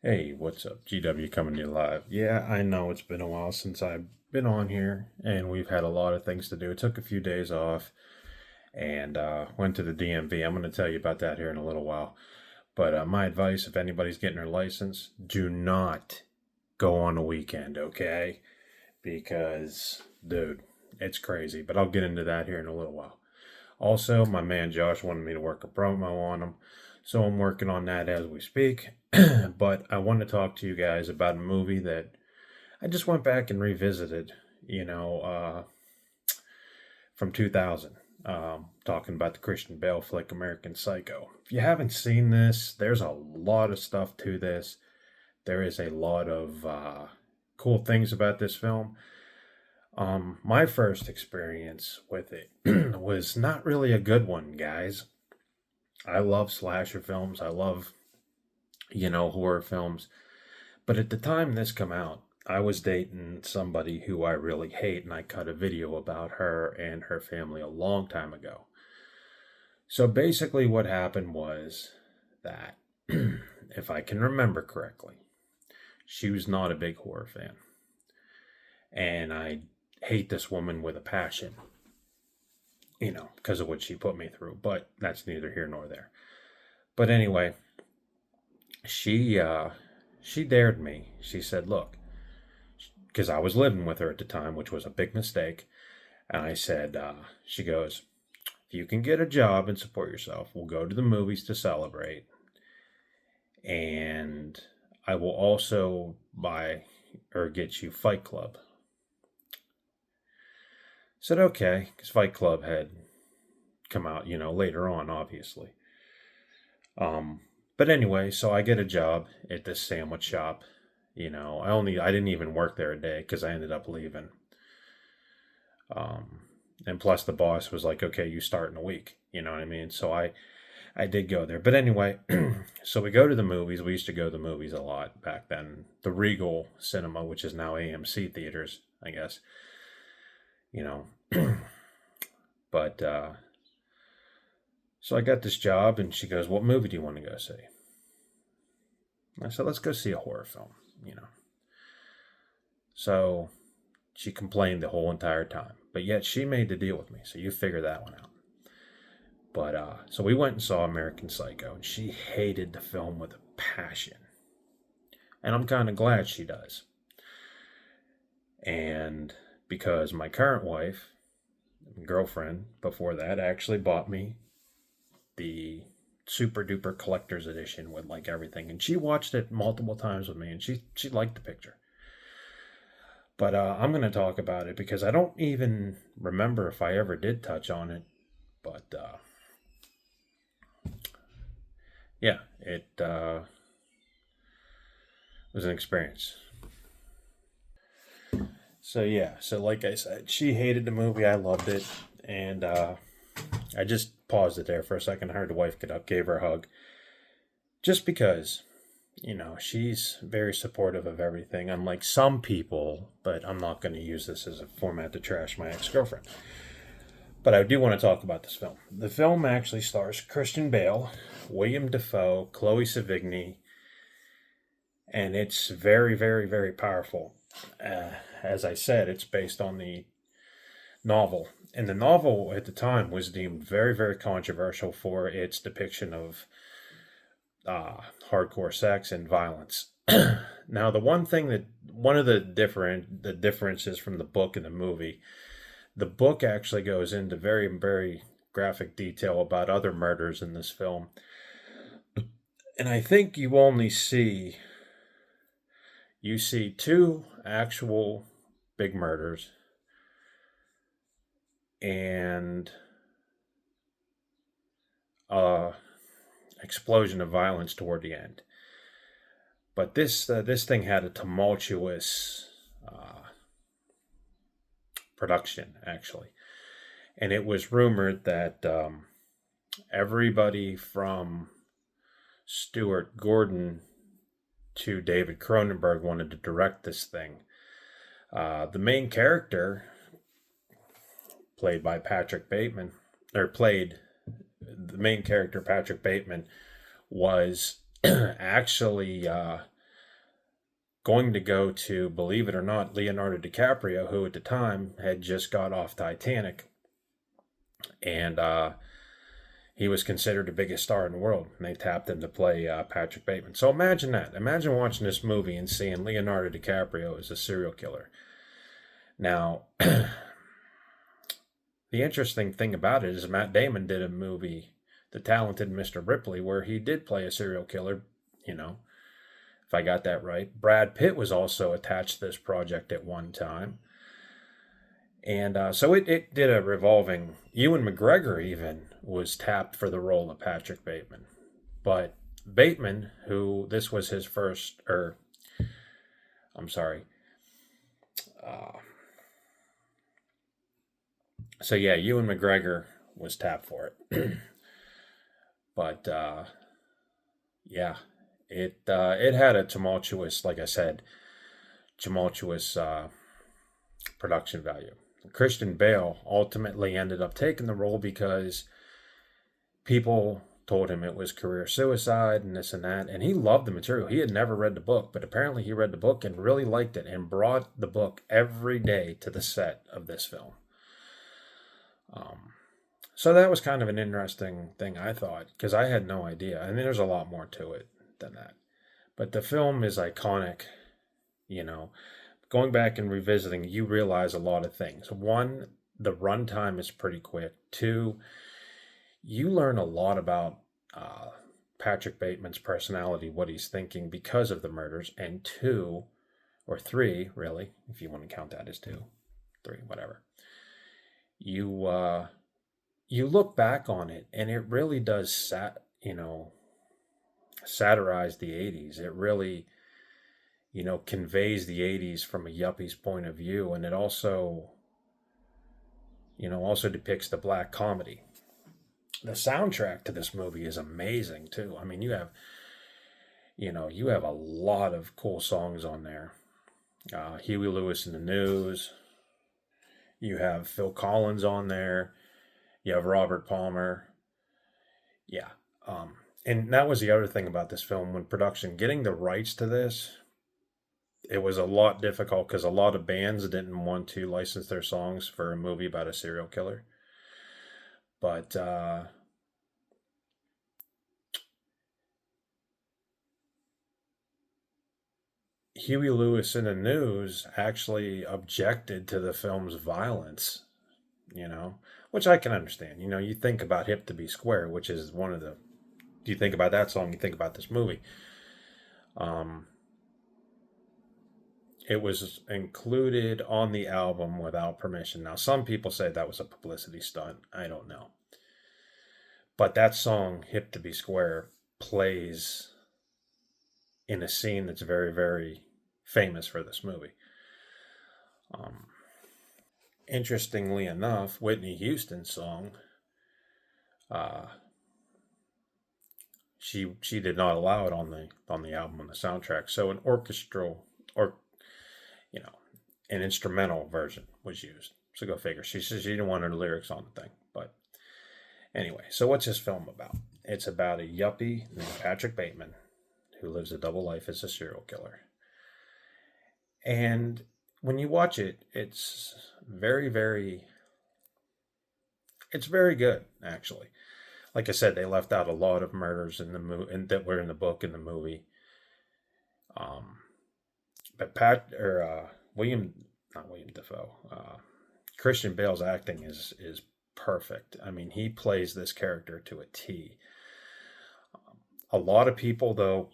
Hey, what's up? GW coming to you live. Yeah, I know it's been a while since I've been on here, and we've had a lot of things to do. It took a few days off and went to the DMV. I'm going to tell you about that here in a little while. But my advice if anybody's getting their license, do not go on a weekend, okay? Because, dude, it's crazy. But I'll get into that here in a little while. Also, my man Josh wanted me to work a promo on him, so I'm working on that as we speak. But I want to talk to you guys about a movie that I just went back and revisited, from 2000. Talking about the Christian Bale flick American Psycho. If you haven't seen this, there's a lot of stuff to this. There is a lot of cool things about this film. My first experience with it was not really a good one, guys. I love slasher films. I love, horror films. But at the time this come out, I was dating somebody who I really hate, and I cut a video about her and her family a long time ago. So basically, what happened was that, if I can remember correctly, she was not a big horror fan. And I hate this woman with a passion, because of what she put me through. But that's neither here nor there. But anyway, she dared me. She said, "Look," because I was living with her at the time, which was a big mistake. And I said, she goes, "If you can get a job and support yourself, we'll go to the movies to celebrate. And I will also buy or get you Fight Club." I said, okay, because Fight Club had come out, later on, obviously. But anyway, so I get a job at this sandwich shop. I didn't even work there a day because I ended up leaving. And plus the boss was like, okay, you start in a week. You know what I mean? So I did go there. But anyway, so we go to the movies. We used to go to the movies a lot back then. The Regal Cinema, which is now AMC Theaters, I guess. You know. But so I got this job, and she goes, "What movie do you want to go see?" I said, "Let's go see a horror film. So she complained the whole entire time, but yet she made the deal with me. So you figure that one out. But so we went and saw American Psycho, and she hated the film with a passion, and I'm kind of glad she does. And because my current wife, girlfriend, before that, actually bought me the super duper collector's edition with like everything, and she watched it multiple times with me, and she liked the picture. But I'm going to talk about it because I don't even remember if I ever did touch on it. But yeah, it was an experience. So yeah, so like I said, she hated the movie. I loved it, and I just paused it there for a second. I heard the wife get up, gave her a hug, just because, she's very supportive of everything, unlike some people. But I'm not going to use this as a format to trash my ex-girlfriend. But I do want to talk about this film. The film actually stars Christian Bale, William Dafoe, Chloe Sevigny, and it's very, very, very powerful. As I said, it's based on the novel. And the novel at the time was deemed very, very controversial for its depiction of hardcore sex and violence. Now, one of the differences from the book and the movie, the book actually goes into very, very graphic detail about other murders in this film. And I think you see two actual big murders and explosion of violence toward the end. But this thing had a tumultuous production, actually, and it was rumored that everybody from Stuart Gordon to David Cronenberg wanted to direct this thing. The main character, played by Patrick Bateman, or played the main character Patrick Bateman, was actually going to go to, believe it or not, Leonardo DiCaprio, who at the time had just got off Titanic, and he was considered the biggest star in the world. And they tapped him to play Patrick Bateman. So imagine that. Imagine watching this movie and seeing Leonardo DiCaprio as a serial killer. Now, the interesting thing about it is Matt Damon did a movie, The Talented Mr. Ripley, where he did play a serial killer, you know, if I got that right. Brad Pitt was also attached to this project at one time. And so it did a revolving. Ewan McGregor even was tapped for the role of Patrick Bateman. But Bateman, who this was his first, or I'm sorry. Uh, so yeah, Ewan McGregor was tapped for it. But yeah, it had a tumultuous, like I said, tumultuous production value. Christian Bale ultimately ended up taking the role because people told him it was career suicide and this and that, and he loved the material. He had never read the book, but apparently he read the book and really liked it and brought the book every day to the set of this film. Um, so that was kind of an interesting thing, I thought, because I had no idea. I mean, there's a lot more to it than that. But the film is iconic, you know. Going back and revisiting, you realize a lot of things. One, the runtime is pretty quick. Two, you learn a lot about Patrick Bateman's personality, what he's thinking because of the murders. And two, or three, really, if you want to count that as two, three, whatever. You you look back on it, and it really does satirize the '80s. It really conveys the '80s from a yuppie's point of view, and it also depicts the black comedy. The soundtrack to this movie is amazing too. I mean, you have a lot of cool songs on there. Huey Lewis and the News. You have Phil Collins on there. You have Robert Palmer. Yeah. And that was the other thing about this film when production getting the rights to this, it was a lot difficult because a lot of bands didn't want to license their songs for a movie about a serial killer. But Huey Lewis in the News actually objected to the film's violence, you know, which I can understand. You think about Hip to Be Square, which is one of the. You think about that song, you think about this movie. Um, it was included on the album without permission. Now, some people say that was a publicity stunt. I don't know. But that song, Hip to Be Square, plays in a scene that's very, very famous for this movie. Um, Interestingly enough, Whitney Houston's song, uh, she did not allow it on the album on the soundtrack. So an orchestral or you know an instrumental version was used. So go figure. She says she didn't want her lyrics on the thing. But anyway, so what's this film about? It's about a yuppie named Patrick Bateman who lives a double life as a serial killer. And when you watch it, it's very good actually. Like I said, they left out a lot of murders in the movie and that were in the book in the movie. Um, but William, not William Defoe, Christian Bale's acting is perfect. I mean, he plays this character to a T. A lot of people, though,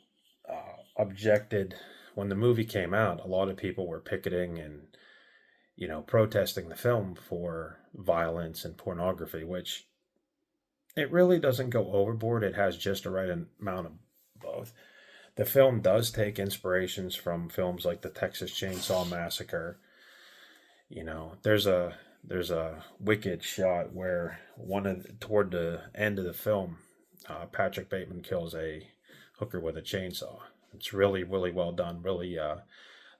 objected when the movie came out. A lot of people were picketing and protesting the film for violence and pornography, which it really doesn't go overboard. It has just the right amount of both. The film does take inspirations from films like the Texas Chainsaw Massacre. There's a wicked shot where toward the end of the film, Patrick Bateman kills a hooker with a chainsaw. It's really, really well done. Really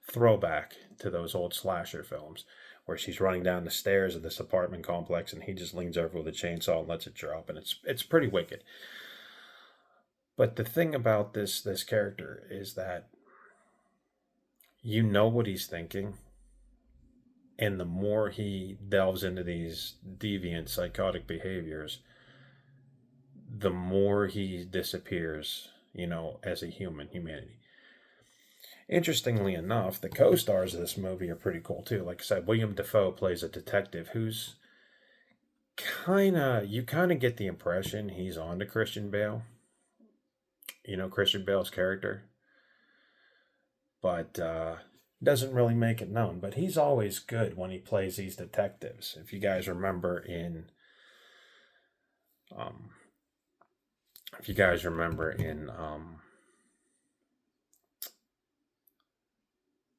throwback to those old slasher films where she's running down the stairs of this apartment complex and he just leans over with a chainsaw and lets it drop, and it's pretty wicked. But the thing about this character is that you know what he's thinking. And the more he delves into these deviant psychotic behaviors, the more he disappears, as a humanity. Interestingly enough, the co-stars of this movie are pretty cool too. Like I said, William Dafoe plays a detective who's you kind of get the impression he's on to Christian Bale. Christian Bale's character, but doesn't really make it known. But he's always good when he plays these detectives. If you guys remember um,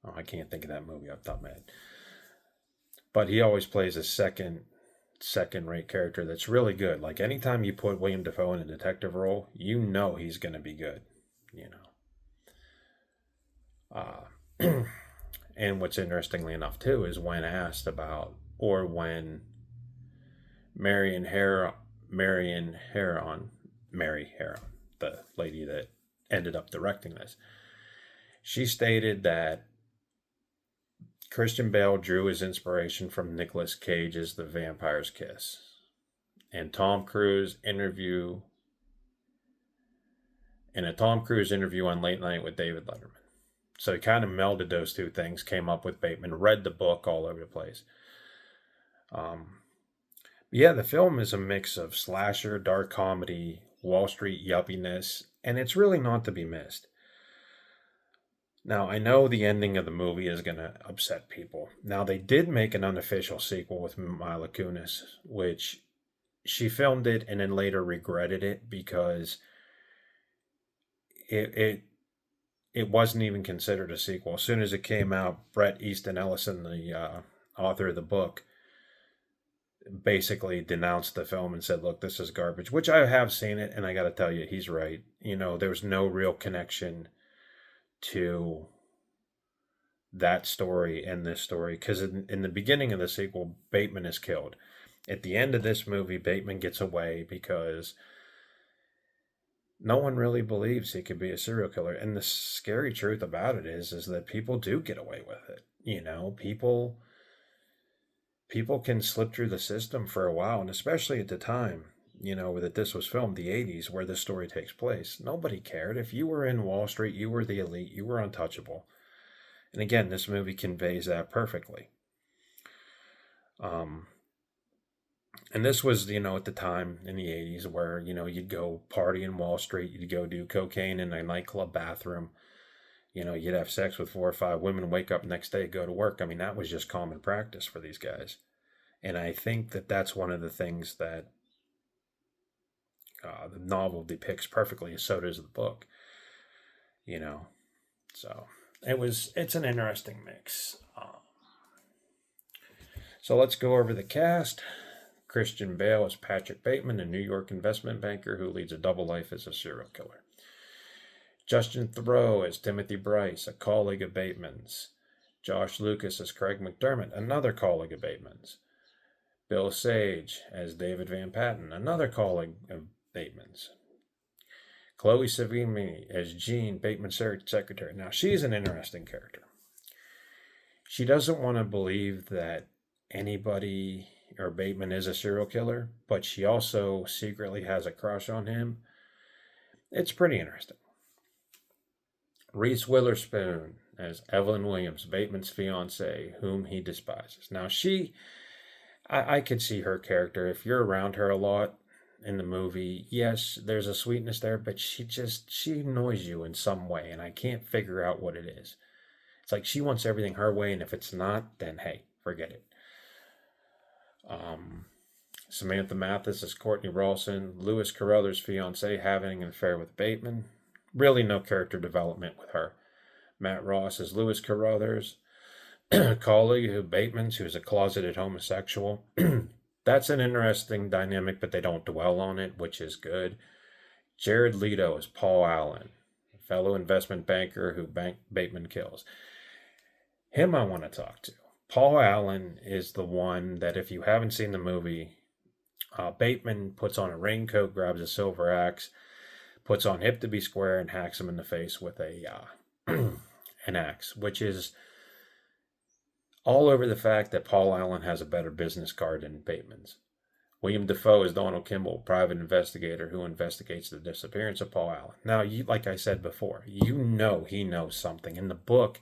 oh, I can't think of that movie off the top of my head. But he always plays a second rate character that's really good. Like anytime you put William Dafoe in a detective role, he's going to be good. And what's interestingly enough too is when asked about, or when Marion Heron, Mary Heron, the lady that ended up directing this, she stated that Christian Bale drew his inspiration from Nicolas Cage's The Vampire's Kiss and Tom Cruise interview in a Tom Cruise interview on Late Night with David Letterman. So he kind of melded those two things, came up with Bateman, read the book all over the place. Yeah, the film is a mix of slasher, dark comedy, Wall Street yuppiness, and it's really not to be missed. Now, I know the ending of the movie is going to upset people. Now, they did make an unofficial sequel with Mila Kunis, which she filmed it and then later regretted it because it wasn't even considered a sequel. As soon as it came out, Bret Easton Ellison, the author of the book, basically denounced the film and said, look, this is garbage, which I have seen it, and I got to tell you, he's right. There's no real connection to that story and this story, because in the beginning of the sequel, Bateman is killed. At the end of this movie, Bateman gets away because no one really believes he could be a serial killer. And the scary truth about it is that people do get away with it. People can slip through the system for a while, and especially at the time, that this was filmed, the 80s, where this story takes place. Nobody cared. If you were in Wall Street, you were the elite, you were untouchable. And again, this movie conveys that perfectly. And this was, at the time in the 80s where, you'd go party in Wall Street, you'd go do cocaine in a nightclub bathroom, you'd have sex with 4 or 5 women, wake up next day, go to work. I mean, that was just common practice for these guys. And I think that that's one of the things that the novel depicts perfectly, so does the book, So it's an interesting mix. So let's go over the cast. Christian Bale as Patrick Bateman, a New York investment banker who leads a double life as a serial killer. Justin Theroux as Timothy Bryce, a colleague of Bateman's. Josh Lucas as Craig McDermott, another colleague of Bateman's. Bill Sage as David Van Patten, another colleague of Bateman's. Chloe Sevigny as Jean, Bateman's secretary. Now, she's an interesting character. She doesn't want to believe that anybody or Bateman is a serial killer, but she also secretly has a crush on him. It's pretty interesting. Reese Witherspoon as Evelyn Williams, Bateman's fiancée, whom he despises. Now, I could see her character. If you're around her a lot in the movie, yes, there's a sweetness there, but she annoys you in some way, and I can't figure out what it is. It's like she wants everything her way, and if it's not, then hey, forget it. Samantha Mathis as Courtney Rawson, Lewis Carruthers' fiancée, having an affair with Bateman. Really no character development with her. Matt Ross as Lewis Carruthers, colleague of Bateman's, who's a closeted homosexual. That's an interesting dynamic, but they don't dwell on it, which is good. Jared Leto as Paul Allen, a fellow investment banker who Bateman kills. Him I want to talk to. Paul Allen is the one that, if you haven't seen the movie, Bateman puts on a raincoat, grabs a silver axe, puts on Hip to be Square, and hacks him in the face with a enacts, which is all over the fact that Paul Allen has a better business card than Bateman's. William Defoe is Donald Kimball, private investigator who investigates the disappearance of Paul Allen. Now, like I said before, he knows something. In the book,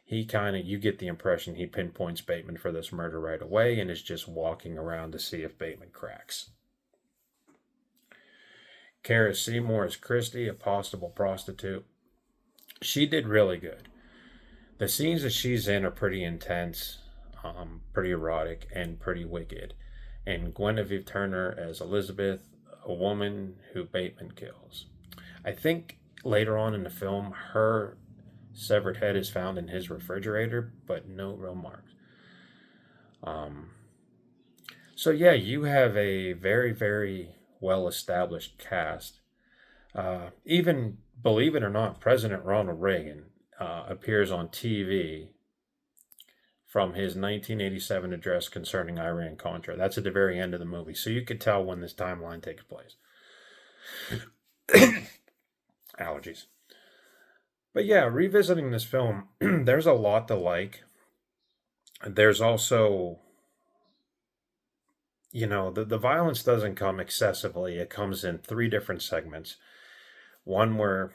you get the impression he pinpoints Bateman for this murder right away and is just walking around to see if Bateman cracks. Kara Seymour is Christie, a possible prostitute. She did really good. The scenes that she's in are pretty intense, pretty erotic, and pretty wicked. And Guinevere Turner as Elizabeth, a woman who Bateman kills. I think later on in the film, her severed head is found in his refrigerator, but no real marks. So yeah, you have a very, very well-established cast. Even, believe it or not, President Ronald Reagan appears on TV from his 1987 address concerning Iran-Contra. That's at the very end of the movie, so you could tell when this timeline takes place. Allergies. But yeah, revisiting this film, there's a lot to like. There's also, the violence doesn't come excessively. It comes in 3 different segments. One where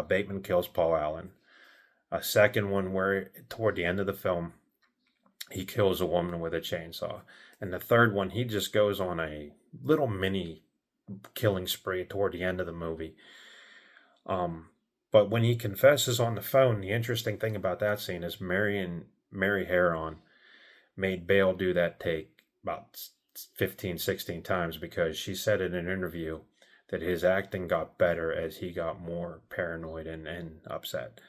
Bateman kills Paul Allen. A second one where, toward the end of the film, he kills a woman with a chainsaw. And the third one, he just goes on a little mini killing spree toward the end of the movie. But when he confesses on the phone, the interesting thing about that scene is Mary Harron made Bale do that take about 15, 16 times because she said in an interview that his acting got better as he got more paranoid and upset.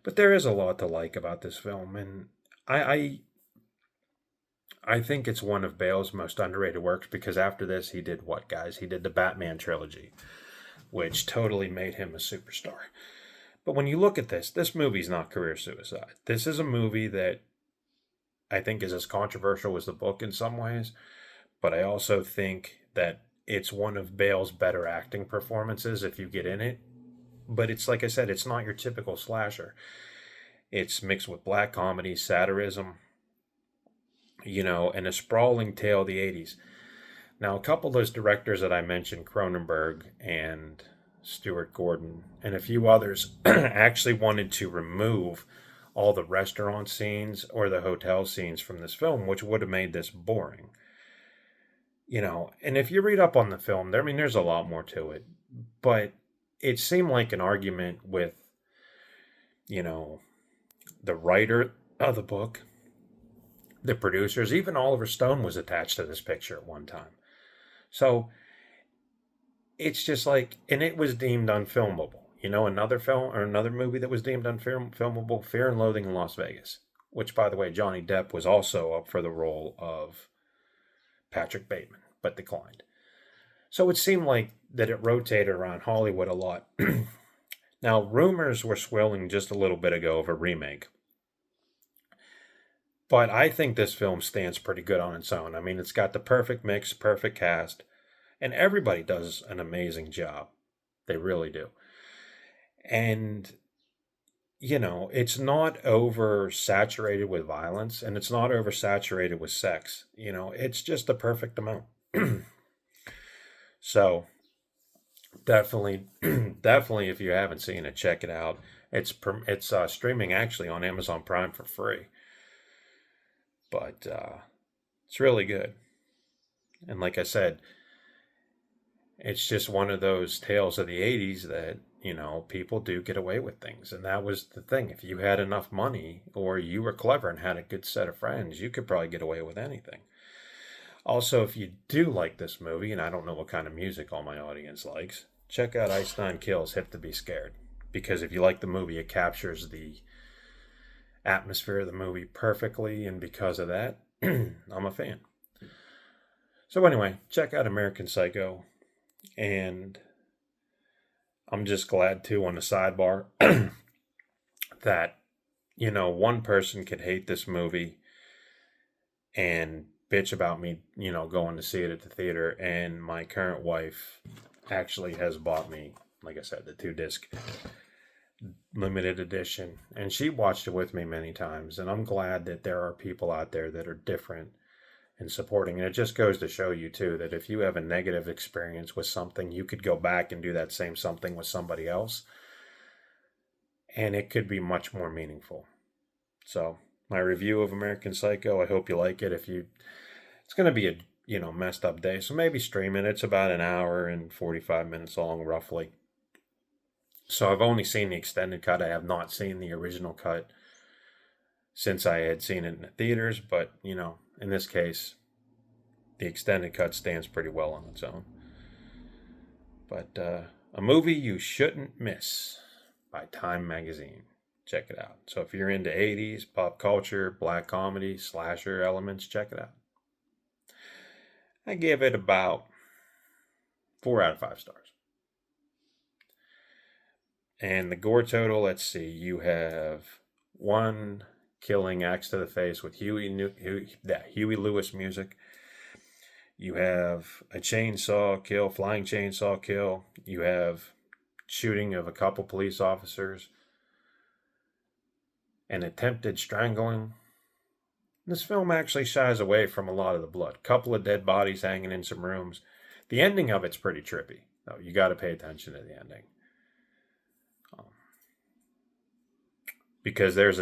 But there is a lot to like about this film, and I think it's one of Bale's most underrated works because after this he did what, guys? He did the Batman trilogy, which totally made him a superstar. But when you look at this movie's not career suicide. This is a movie that I think is as controversial as the book in some ways, but I also think that it's one of Bale's better acting performances if you get in it. But it's, like I said, it's not your typical slasher. It's mixed with black comedy, satirism, and a sprawling tale of the 80s. Now, a couple of those directors that I mentioned, Cronenberg and Stuart Gordon, and a few others, actually wanted to remove all the restaurant scenes or the hotel scenes from this film, which would have made this boring. And if you read up on the film, there's a lot more to it. But it seemed like an argument with, the writer of the book, the producers, even Oliver Stone was attached to this picture at one time. So it's just like, and it was deemed unfilmable. Another film or another movie that was deemed unfilmable, Fear and Loathing in Las Vegas, which, by the way, Johnny Depp was also up for the role of Patrick Bateman, but declined. So it seemed like that it rotated around Hollywood a lot. Now, rumors were swirling just a little bit ago of a remake. But I think this film stands pretty good on its own. I mean, it's got the perfect mix, perfect cast, and everybody does an amazing job. They really do. And, it's not oversaturated with violence, and it's not oversaturated with sex. It's just the perfect amount. So, definitely, if you haven't seen it, check it out. It's streaming actually on Amazon Prime for free. But it's really good. And like I said, it's just one of those tales of the 80s that, people do get away with things. And that was the thing. If you had enough money or you were clever and had a good set of friends, you could probably get away with anything. Also, if you do like this movie, and I don't know what kind of music all my audience likes, check out Ice Nine Kills Hip to Be Scared. Because if you like the movie, it captures the atmosphere of the movie perfectly, and because of that, I'm a fan. So anyway, check out American Psycho, and I'm just glad too, on the sidebar, that one person could hate this movie and bitch about me going to see it at the theater, and my current wife actually has bought me, like I said, the 2-disc limited edition, and she watched it with me many times. And I'm glad that there are people out there that are different and supporting. And it just goes to show you too that if you have a negative experience with something, you could go back and do that same something with somebody else, and it could be much more meaningful. So my review of American Psycho, I hope you like it. If you, it's going to be a messed up day, so maybe stream it. It's about an hour and 45 minutes long, roughly. So I've only seen the extended cut. I have not seen the original cut since I had seen it in the theaters, but in this case, the extended cut stands pretty well on its own. But a movie you shouldn't miss by Time Magazine. Check it out. So if you're into 80s, pop culture, black comedy, slasher elements, check it out. I give it about 4 out of 5 stars. And the gore total, let's see, you have 1 killing axe to the face with Huey Lewis music. You have a chainsaw kill, flying chainsaw kill. You have shooting of a couple police officers. An attempted strangling. This film actually shies away from a lot of the blood. Couple of dead bodies hanging in some rooms. The ending of it's pretty trippy. though. You got to pay attention to the ending. Because there's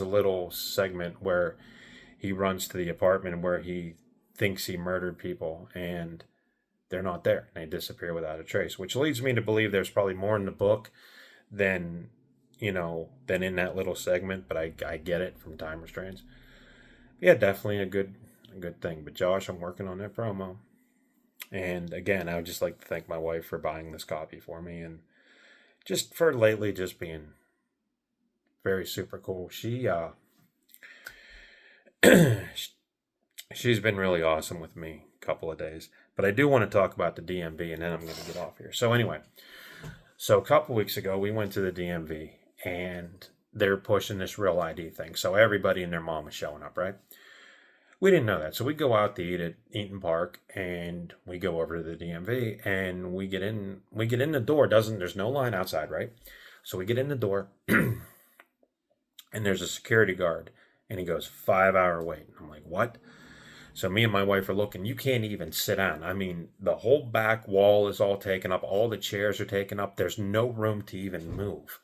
a little segment where he runs to the apartment where he thinks he murdered people and they're not there. They disappear without a trace, which leads me to believe there's probably more in the book than in that little segment, but I get it from time restraints. Yeah, definitely a good thing. But Josh, I'm working on that promo. And again, I would just like to thank my wife for buying this copy for me and just for lately just being very super cool. She's been really awesome with me a couple of days. But I do want to talk about the DMV and then I'm going to get off here. So anyway, a couple weeks ago we went to the DMV and they're pushing this real ID thing. So everybody and their mom is showing up, right? We didn't know that. So we go out to eat at Eaton Park and we go over to the DMV and we get in the door. There's no line outside, right? So we get in the door and there's a security guard and he goes, 5-hour wait. I'm like, what? So me and my wife are looking. You can't even sit down. I mean, the whole back wall is all taken up. All the chairs are taken up. There's no room to even move.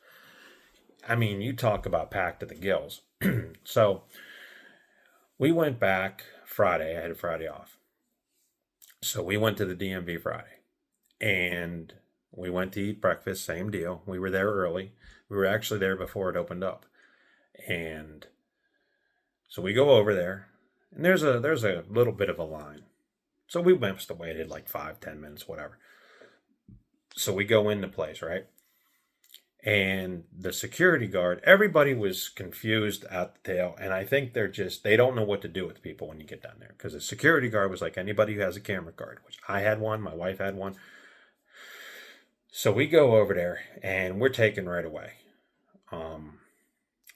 I mean, you talk about packed to the gills. So we went back Friday. I had a Friday off. So we went to the DMV Friday. And we went to eat breakfast. Same deal. We were there early. We were actually there before it opened up. And so we go over there. And there's a little bit of a line. So we must have waited like 5-10 minutes, whatever. So we go into place, right? And the security guard, everybody was confused at the tail. And I think they don't know what to do with people when you get down there. Because the security guard was like, anybody who has a camera card, which I had one, my wife had one. So we go over there and we're taken right away.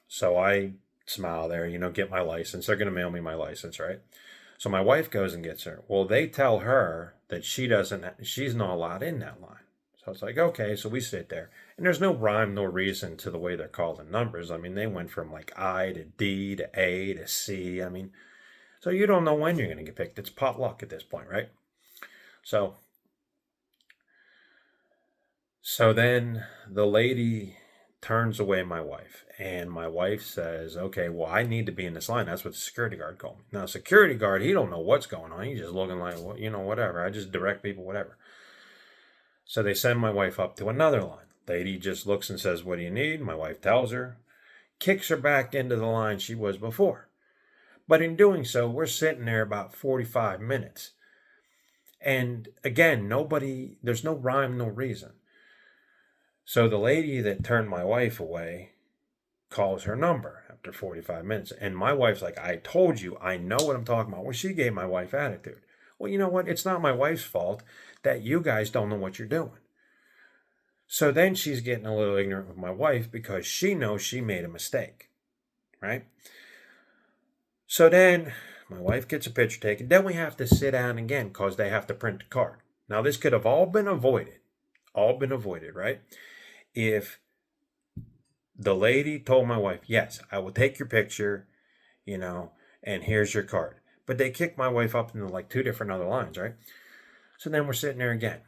So I smile there, get my license. They're going to mail me my license, right? So my wife goes and gets her. Well, they tell her that she's not allowed in that line. So it's like, okay, so we sit there. And there's no rhyme, no reason to the way they're calling numbers. I mean, they went from like I to D to A to C. I mean, so you don't know when you're going to get picked. It's potluck at this point, right? So then the lady turns away my wife. And my wife says, okay, well, I need to be in this line. That's what the security guard told me. Now, security guard, he don't know what's going on. He's just looking like, whatever. I just direct people, whatever. So they send my wife up to another line. Lady just looks and says, what do you need? My wife tells her, kicks her back into the line she was before. But in doing so, we're sitting there about 45 minutes. And again, there's no rhyme, no reason. So the lady that turned my wife away calls her number after 45 minutes. And my wife's like, I told you, I know what I'm talking about. Well, she gave my wife attitude. Well, you know what? It's not my wife's fault that you guys don't know what you're doing. So then she's getting a little ignorant with my wife because she knows she made a mistake, right? So then my wife gets a picture taken. Then we have to sit down again because they have to print the card. Now, this could have all been avoided, right? If The lady told my wife, yes, I will take your picture, you know, and here's your card. But they kicked my wife up into like two different other lines, right? So then we're sitting there again.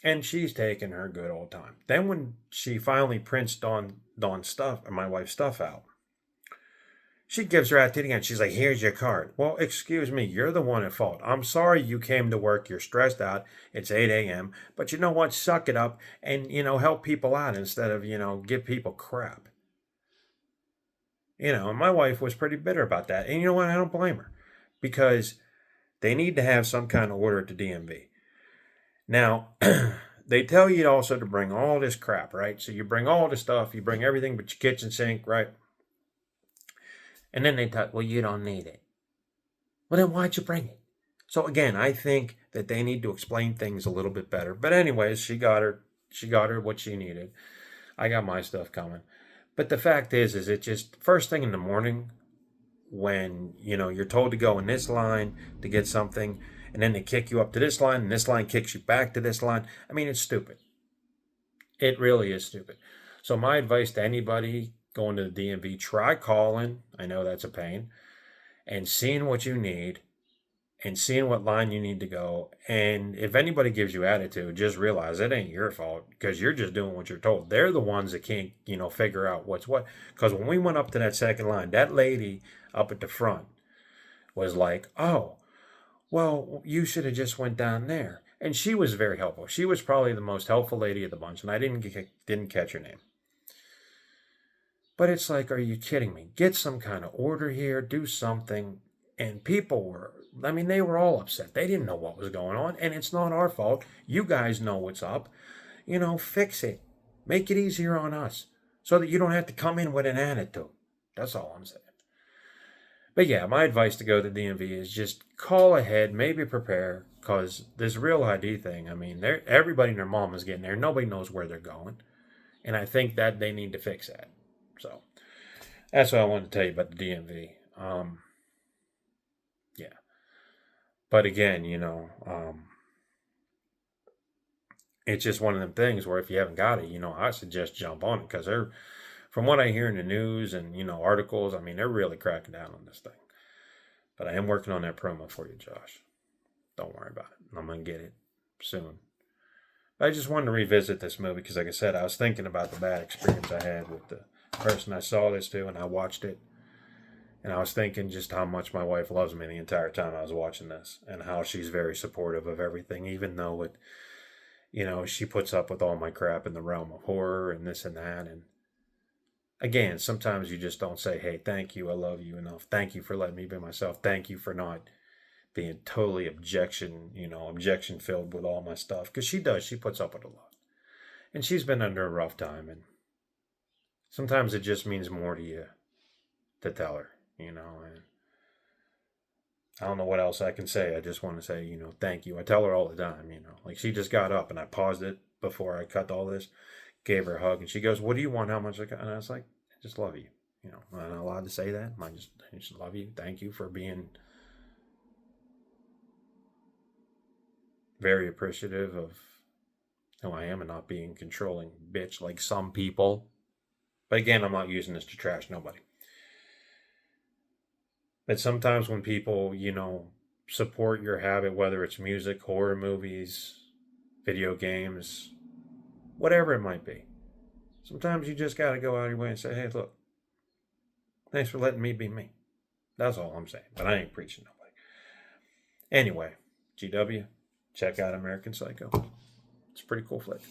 And she's taking her good old time. Then when she finally prints Dawn's stuff, or my wife's stuff out, she gives her attitude again. She's like, here's your card. Well, excuse me, you're the one at fault. I'm sorry you came to work. You're stressed out. It's 8 a.m. But you know what? Suck it up and, help people out instead of, give people crap. And my wife was pretty bitter about that. And you know what? I don't blame her because they need to have some kind of order at the DMV. Now, they tell you also to bring all this crap, right? So you bring all the stuff, you bring everything but your kitchen sink, right? And then they tell, well, you don't need it. Well, then why'd you bring it? So again, I think that they need to explain things a little bit better. But anyways, she got her what she needed. I got my stuff coming. But the fact is it just first thing in the morning when, you're told to go in this line to get something, and then they kick you up to this line, and this line kicks you back to this line. I mean, it's stupid. It really is stupid. So my advice to anybody going to the DMV, try calling. I know that's a pain. And seeing what you need and seeing what line you need to go. And if anybody gives you attitude, just realize it ain't your fault because you're just doing what you're told. They're the ones that can't, figure out what's what. Because when we went up to that second line, that lady up at the front was like, oh, well, you should have just went down there. And she was very helpful. She was probably the most helpful lady of the bunch, and I didn't catch her name. But it's like, are you kidding me? Get some kind of order here, do something. And people were, they were all upset. They didn't know what was going on, and it's not our fault. You guys know what's up. Fix it. Make it easier on us so that you don't have to come in with an attitude. That's all I'm saying. But yeah, my advice to go to the DMV is just call ahead, maybe prepare, because this real ID thing, everybody and their mom is getting there. Nobody knows where they're going. And I think that they need to fix that. So that's what I wanted to tell you about the DMV. Yeah. But again, it's just one of them things where if you haven't got it, I suggest jump on it because from what I hear in the news and, articles, they're really cracking down on this thing. But I am working on that promo for you, Josh. Don't worry about it. I'm going to get it soon. I just wanted to revisit this movie because, like I said, I was thinking about the bad experience I had with the person I saw this to, and I watched it. And I was thinking just how much my wife loves me the entire time I was watching this, and how she's very supportive of everything, even though she puts up with all my crap in the realm of horror and this and that. And again, sometimes you just don't say, hey, thank you, I love you enough. Thank you for letting me be myself. Thank you for not being totally objection filled with all my stuff. Because she does. She puts up with a lot. And she's been under a rough time. And sometimes it just means more to you to tell her, and I don't know what else I can say. I just want to say, thank you. I tell her all the time, like she just got up and I paused it before I cut all this, gave her a hug, and she goes, what do you want? How much I got? And I was like, I just love you. I'm not allowed to say that. I just love you. Thank you for being very appreciative of who I am and not being controlling bitch like some people. But again, I'm not using this to trash nobody. But sometimes when people, support your habit, whether it's music, horror movies, video games, whatever it might be, sometimes you just got to go out of your way and say, hey, look, thanks for letting me be me. That's all I'm saying. But I ain't preaching nobody. Anyway, GW, check out American Psycho. It's a pretty cool flick.